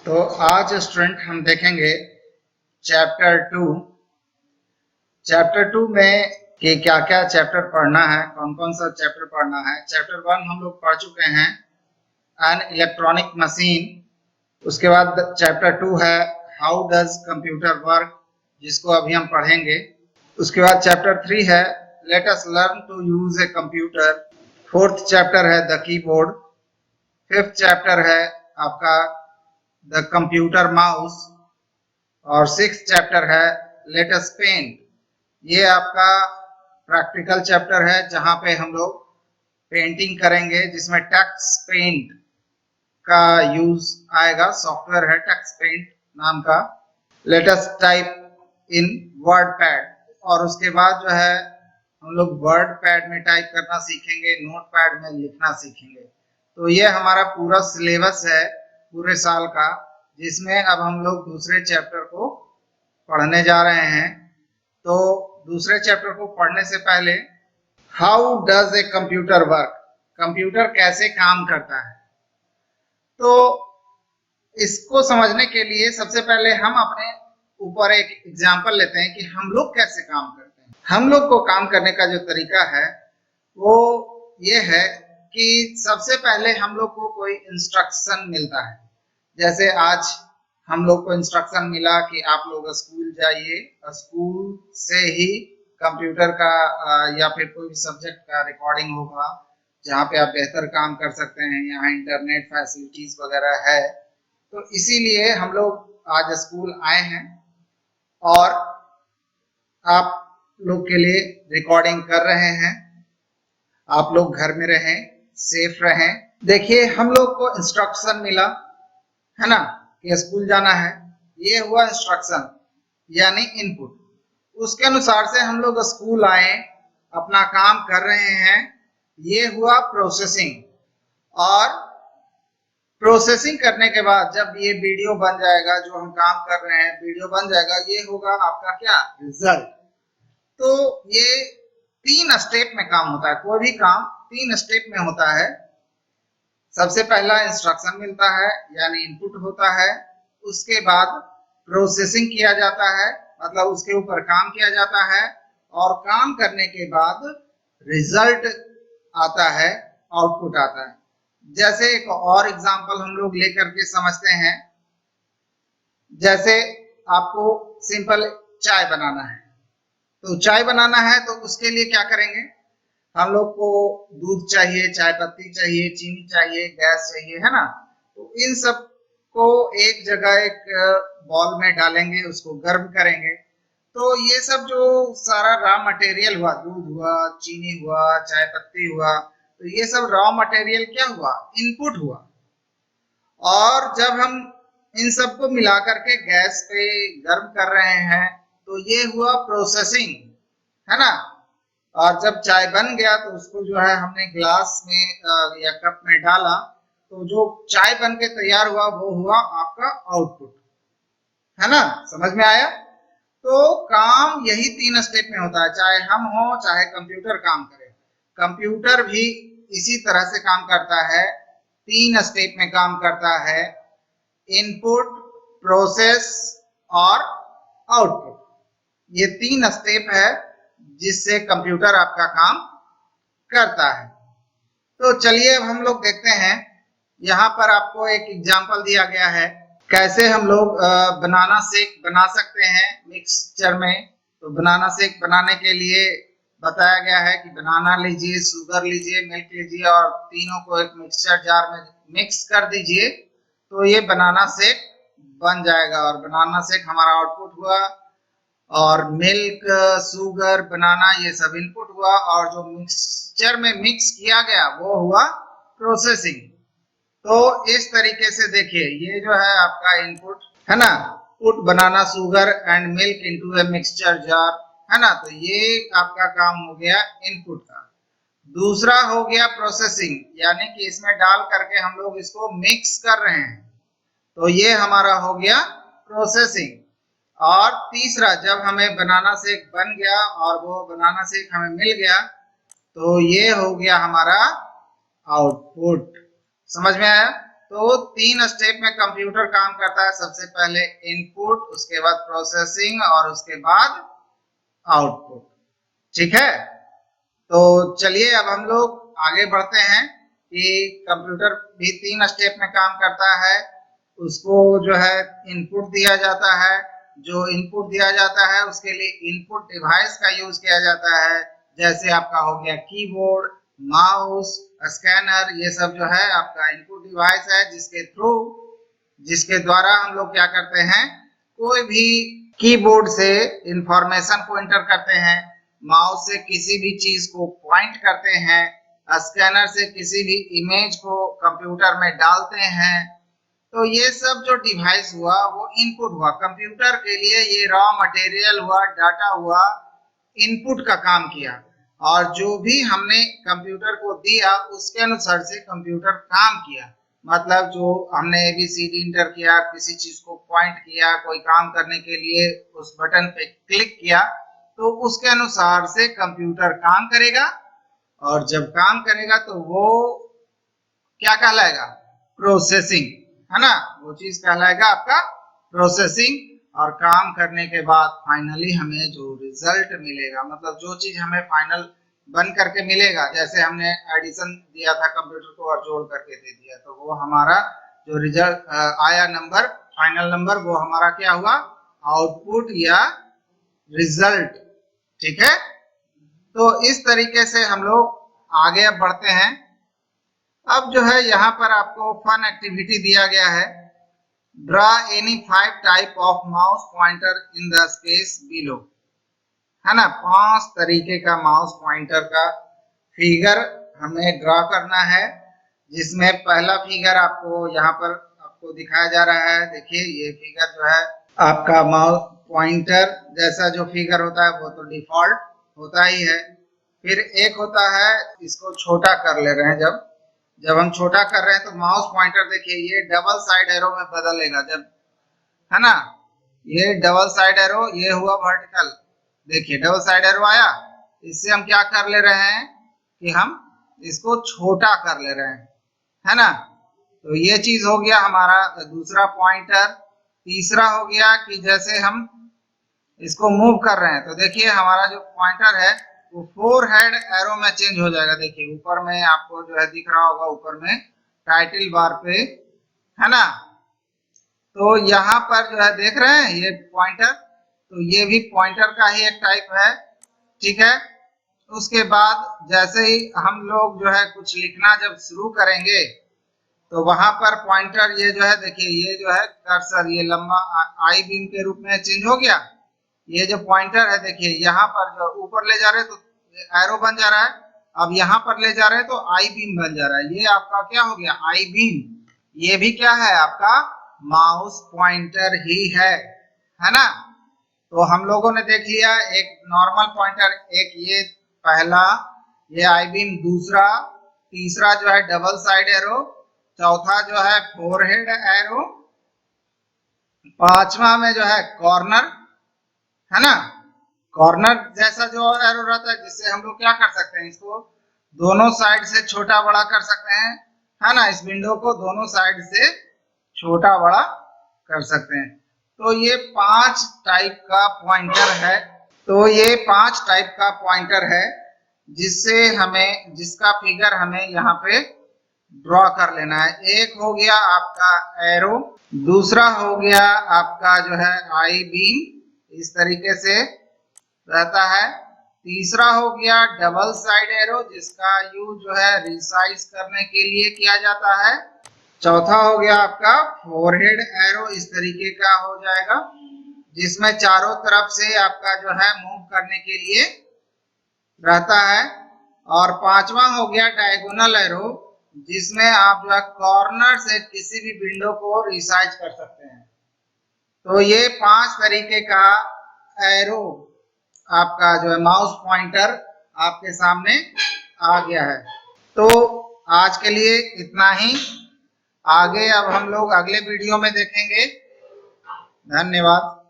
तो आज स्टूडेंट हम देखेंगे चैप्टर 2। चैप्टर 2 में कि क्या क्या चैप्टर पढ़ना है, कौन कौन सा चैप्टर पढ़ना है। चैप्टर 1 हम लोग पढ़ चुके हैं, एन इलेक्ट्रॉनिक मशीन। उसके बाद चैप्टर 2 है हाउ डज कंप्यूटर वर्क, जिसको अभी हम पढ़ेंगे। उसके बाद चैप्टर 3 है let us learn to use a computer. Fourth chapter है द कीबोर्ड। फिफ्थ चैप्टर है आपका द कंप्यूटर माउस। और सिक्स्थ चैप्टर है लेट अस पेंट। ये आपका प्रैक्टिकल चैप्टर है जहां पे हम लोग पेंटिंग करेंगे, जिसमें टक्स पेंट का यूज आएगा। सॉफ्टवेयर है टक्स पेंट नाम का। Let us type in word pad. और उसके बाद जो है हम लोग वर्ड पैड में टाइप करना सीखेंगे, नोट पैड में लिखना सीखेंगे। तो ये हमारा पूरा सिलेबस है पूरे साल का, जिसमें अब हम लोग दूसरे चैप्टर को पढ़ने जा रहे हैं। तो दूसरे चैप्टर को पढ़ने से पहले how does a computer work, computer कैसे काम करता है, तो इसको समझने के लिए सबसे पहले हम अपने ऊपर एक एग्जांपल लेते हैं कि हम लोग कैसे काम करते हैं। हम लोग को काम करने का जो तरीका है वो ये है कि सबसे पहले हम लोग को कोई इंस्ट्रक्शन मिलता है। जैसे आज हम लोग को इंस्ट्रक्शन मिला कि आप लोग स्कूल जाइए, स्कूल से ही कंप्यूटर का या फिर कोई भी सब्जेक्ट का रिकॉर्डिंग होगा, जहाँ पे आप बेहतर काम कर सकते हैं। यहाँ इंटरनेट फैसिलिटीज वगैरह है, तो इसीलिए हम लोग आज स्कूल आए हैं और आप लोग के लिए रिकॉर्डिंग कर रहे हैं। आप लोग घर में रहें, सेफ रहें। देखिए, हम लोग को इंस्ट्रक्शन मिला है ना कि स्कूल जाना है, ये हुआ इंस्ट्रक्शन यानी इनपुट। उसके अनुसार से हम लोग स्कूल आए, अपना काम कर रहे हैं, ये हुआ प्रोसेसिंग। और प्रोसेसिंग करने के बाद जब ये वीडियो बन जाएगा, जो हम काम कर रहे हैं वीडियो बन जाएगा, ये होगा आपका क्या, रिजल्ट। तो ये 3 स्टेप में काम होता है। कोई भी काम 3 स्टेप में होता है। सबसे पहला इंस्ट्रक्शन मिलता है यानी इनपुट होता है। उसके बाद प्रोसेसिंग किया जाता है, मतलब उसके ऊपर काम किया जाता है। और काम करने के बाद रिजल्ट आता है, आउटपुट आता है। जैसे एक और एग्जांपल हम लोग लेकर के समझते हैं। जैसे आपको सिंपल चाय बनाना है, तो चाय बनाना है तो उसके लिए क्या करेंगे, हम लोग को दूध चाहिए, चाय पत्ती चाहिए, चीनी चाहिए, गैस चाहिए, है ना। तो इन सब को एक जगह एक बॉल में डालेंगे, उसको गर्म करेंगे। तो ये सब जो सारा रॉ मटेरियल हुआ, दूध हुआ, चीनी हुआ, चाय पत्ती हुआ, तो ये सब रॉ मटेरियल क्या हुआ, इनपुट हुआ। और जब हम इन सबको मिला करके गैस पे गर्म कर रहे हैं तो ये हुआ प्रोसेसिंग, है ना। और जब चाय बन गया तो उसको जो है हमने ग्लास में या कप में डाला, तो जो चाय बन के तैयार हुआ वो हुआ आपका आउटपुट, है ना। समझ में आया। तो काम यही 3 स्टेप में होता है, चाहे हम हो चाहे कंप्यूटर काम करे। कंप्यूटर भी इसी तरह से काम करता है, 3 स्टेप में काम करता है, इनपुट, प्रोसेस और आउटपुट। ये 3 स्टेप है जिससे कंप्यूटर आपका काम करता है। तो चलिए अब हम लोग देखते हैं। यहाँ पर आपको एक एग्जांपल दिया गया है कैसे हम लोग बनाना शेक बना सकते हैं मिक्सचर में। तो बनाना शेक बनाने के लिए बताया गया है कि बनाना लीजिए, शुगर लीजिए, मिल्क लीजिए और तीनों को एक मिक्सचर जार में मिक्स कर दीजिए, तो ये बनाना शेक बन जाएगा। और बनाना शेक हमारा आउटपुट हुआ, और मिल्क, शुगर, बनाना ये सब इनपुट हुआ, और जो मिक्सचर में मिक्स किया गया वो हुआ प्रोसेसिंग। तो इस तरीके से देखिए, ये जो है आपका इनपुट है ना, put banana sugar and milk into a mixture jar, है ना। तो ये आपका काम हो गया इनपुट का। दूसरा हो गया प्रोसेसिंग, यानी कि इसमें डाल करके हम लोग इसको मिक्स कर रहे हैं, तो ये हमारा हो गया प्रोसेसिंग। और तीसरा, जब हमें बनाना शेक बन गया और वो बनाना शेक हमें मिल गया, तो ये हो गया हमारा आउटपुट। समझ में आया। तो 3 स्टेप में कंप्यूटर काम करता है। सबसे पहले इनपुट, उसके बाद प्रोसेसिंग और उसके बाद आउटपुट। ठीक है, तो चलिए अब हम लोग आगे बढ़ते हैं कि कंप्यूटर भी 3 स्टेप में काम करता है। उसको जो है इनपुट दिया जाता है, जो इनपुट दिया जाता है उसके लिए इनपुट डिवाइस का यूज किया जाता है, जैसे आपका हो गया कीबोर्ड, माउस, स्कैनर, ये सब जो है आपका इनपुट डिवाइस है, जिसके द्वारा हम लोग क्या करते हैं, कोई भी कीबोर्ड से इंफॉर्मेशन को एंटर करते हैं, माउस से किसी भी चीज को पॉइंट करते हैं, स्कैनर से किसी भी इमेज को कंप्यूटर में डालते हैं। तो ये सब जो डिवाइस हुआ वो इनपुट हुआ कंप्यूटर के लिए। ये रॉ मटेरियल हुआ, डाटा हुआ, इनपुट का काम किया, और जो भी हमने कंप्यूटर को दिया उसके अनुसार से कंप्यूटर काम किया। मतलब जो हमने ABCD इंटर किया, किसी चीज को पॉइंट किया, कोई काम करने के लिए उस बटन पे क्लिक किया, तो उसके अनुसार से कंप्यूटर काम करेगा। और जब काम करेगा तो वो क्या कहलाएगा, प्रोसेसिंग, है ना, वो चीज कहलाएगा आपका प्रोसेसिंग। और काम करने के बाद फाइनली हमें जो रिजल्ट मिलेगा, मतलब जो चीज हमें फाइनल बन करके मिलेगा, जैसे हमने एडिशन दिया था कंप्यूटर को और जोड़ करके दे दिया, तो वो हमारा जो रिजल्ट आया नंबर, फाइनल नंबर, वो हमारा क्या हुआ, आउटपुट या रिजल्ट। ठीक है, तो इस तरीके से हम लोग आगे अब बढ़ते हैं। अब जो है यहाँ पर आपको फन एक्टिविटी दिया गया है, draw any 5 type of mouse pointer in the space below, है ना। 5 तरीके का माउस पॉइंटर का फिगर हमें ड्रा करना है, जिसमें पहला फिगर आपको यहाँ पर आपको दिखाया जा रहा है। देखिए ये फिगर जो है आपका माउस पॉइंटर जैसा जो फिगर होता है वो तो डिफॉल्ट होता ही है। फिर एक होता है, इसको छोटा कर ले रहे हैं, जब हम छोटा कर रहे हैं तो माउस पॉइंटर देखिए ये डबल साइड एरो में बदलेगा, जब, है ना, ये डबल साइड एरो, ये हुआ वर्टिकल, देखिए डबल साइड एरो आया। इससे हम क्या कर ले रहे हैं कि हम इसको छोटा कर ले रहे हैं, है ना। तो ये चीज हो गया हमारा दूसरा पॉइंटर। तीसरा हो गया कि जैसे हम इसको मूव कर रहे हैं तो देखिए हमारा जो पॉइंटर है वो 4 हेड एरो में चेंज हो जाएगा। देखिए ऊपर में आपको जो है दिख रहा होगा, ऊपर में टाइटल बार पे, है ना। तो यहाँ पर जो है देख रहे हैं ये पॉइंटर, तो ये भी पॉइंटर का ही एक टाइप है। ठीक है, उसके बाद जैसे ही हम लोग जो है कुछ लिखना जब शुरू करेंगे तो वहां पर पॉइंटर ये जो है देखिए ये जो है कर्सर, ये लंबा आई बीम के रूप में चेंज हो गया। ये जो पॉइंटर है देखिए यहाँ पर जो ऊपर ले जा रहे हैं तो एरो बन जा रहा है, अब यहाँ पर ले जा रहे हैं तो आई बीम बन जा रहा है। ये आपका क्या हो गया, आई बीम। ये भी क्या है, आपका माउस पॉइंटर ही है ना। तो हम लोगों ने देख लिया एक नॉर्मल पॉइंटर, एक ये पहला ये आई बीम, दूसरा, तीसरा जो है डबल साइड एरो, चौथा जो है 4 हेड एरो, पांचवा में जो है कॉर्नर, है ना। कॉर्नर जैसा जो एरो रहता है, जिससे हम लोग क्या कर सकते हैं, इसको दोनों साइड से छोटा बड़ा कर सकते हैं, है ना। इस विंडो को दोनों साइड से छोटा बड़ा कर सकते हैं। तो ये 5 टाइप का पॉइंटर है। तो ये 5 टाइप का पॉइंटर है जिससे हमें, जिसका फिगर हमें यहाँ पे ड्रॉ कर लेना है। एक हो गया आपका एरो, दूसरा हो गया आपका जो है आई बीम, इस तरीके से रहता है। तीसरा हो गया डबल साइड एरो, जिसका यूज जो है रिसाइज करने के लिए किया जाता है। चौथा हो गया आपका 4 हेड एरो, इस तरीके का हो जाएगा, जिसमें चारों तरफ से आपका जो है मूव करने के लिए रहता है। और पांचवा हो गया डायगोनल एरो, जिसमें आप जो है कॉर्नर से किसी भी विंडो को रिसाइज कर सकते हैं। तो ये 5 तरीके का एरो आपका जो है माउस पॉइंटर आपके सामने आ गया है। तो आज के लिए इतना ही, आगे अब हम लोग अगले वीडियो में देखेंगे। धन्यवाद।